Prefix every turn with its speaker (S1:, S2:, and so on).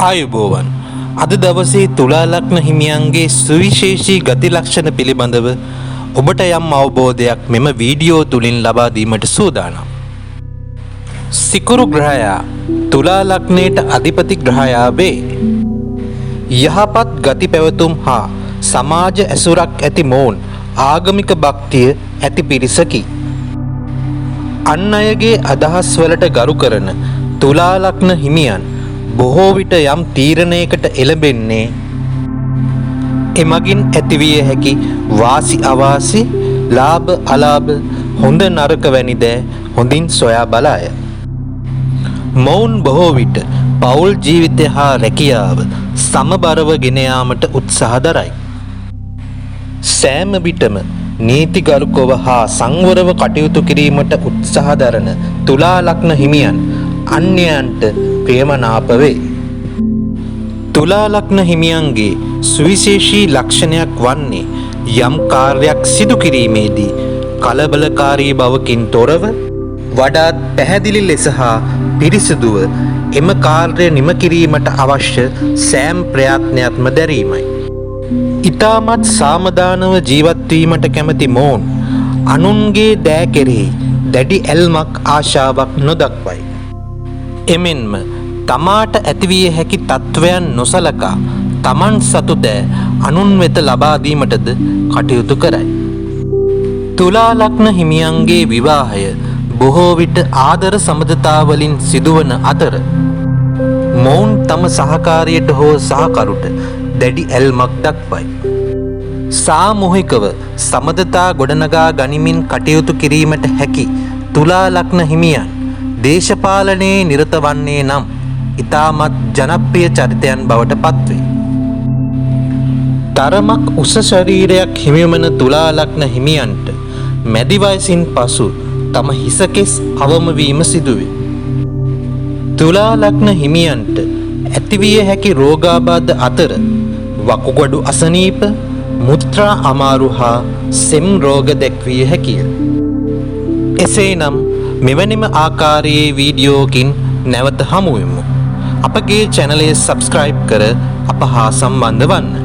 S1: ආයුබෝවන් අද දවසේ තුලා ලග්න හිමියන්ගේ සුවිශේෂී ගති ලක්ෂණ පිළිබඳව ඔබට යම් අවබෝධයක් මෙම වීඩියෝ තුලින් ලබා දීමට සූදානම්. සිකුරු ග්‍රහයා තුලා ලග්නයට අධිපති ග්‍රහයා වේ. යහපත් ගති පැවතුම් හා සමාජ ඇසුරක් ඇති මොවුන් ආගමික භක්තිය ඇති පිරිසකි. අන් අයගේ අදහස් වලට ගරු කරන තුලා ලග්න හිමියන් බොහෝ විට යම් තීරණයකට එළඹෙන්නේ එමගින් ඇතිවිය හැකි වාසි අවාසි ලාභ අලාභ හොඳ නරක වැනි දෑ හොඳින් සොයා බලාය. මොවුන් බොහෝ විට පෞල් ජීවිතය හා රැකියාව සමබරව ගෙන යාමට උත්සාහ දරයි. සෑම විටම නීතිගරුකව හා සංවරව කටයුතු කිරීමට උත්සාහ දරන තුලා ලග්න හිමියන් අන්‍යයන්ට ප්‍රියමනාප වේ. තුලා ලග්න හිමියන්ගේ සුවිශේෂී ලක්ෂණයක් වන්නේ යම් කාර්යයක් සිදු කිරීමේදී කලබලකාරී බවකින් තොරව වඩාත් පැහැදිලි ලෙස හා පිරිසිදුව එම කාර්ය නිම කිරීමට අවශ්‍ය සෑම ප්‍රයත්නයක්ම දැරීමයි. ඊටමත් සාමදානව ජීවත් වීමට කැමති මොවුන් අනුන්ගේ දෑ කෙරෙහි දැඩි ඇල්මක් ආශාවක් නොදක්වයි. එමෙන්ම තමාට ඇතිවිය හැකි තත්වයන් නොසලකා තමන් සතු දෑ අනුන් වෙත ලබා දීමටද කටයුතු කරයි. තුලා ලග්න හිමියන්ගේ විවාහය බොහෝ විට ආදර සම්බන්ධතාවලින් සිදුවන අතර මොවුන් තම සහකාරියට හෝ සහකරුට දැඩි ඇල්මක් දක්වයි. සාමූහිකව සමදතා ගොඩනගා ගනිමින් කටයුතු කිරීමට හැකි තුලා ලග්න හිමියන් දේශපාලනයේ නිරත වන්නේ නම් ඉතාමත් ජනප්‍රිය චරිතයන් බවට පත්වේ. තරමක් උස ශරීරයක් හිමිවන තුලා ලග්න හිමියන්ට මැදි වයසින් පසු තම හිසකෙස් අවම වීම සිදුවේ. තුලා ලග්න හිමියන්ට ඇතිවිය හැකි රෝගාබාධ අතර වකුගඩු අසනීප, මුත්‍රා අමාරු හා සෙම් රෝග දැක්විය හැකිය. එසේනම් මෙවැනිම ආකාරයේ වීඩියෝකින් නැවත හමු වෙමු. අපගේ channel එක subscribe කර අප හා සම්බන්ධ වන්න.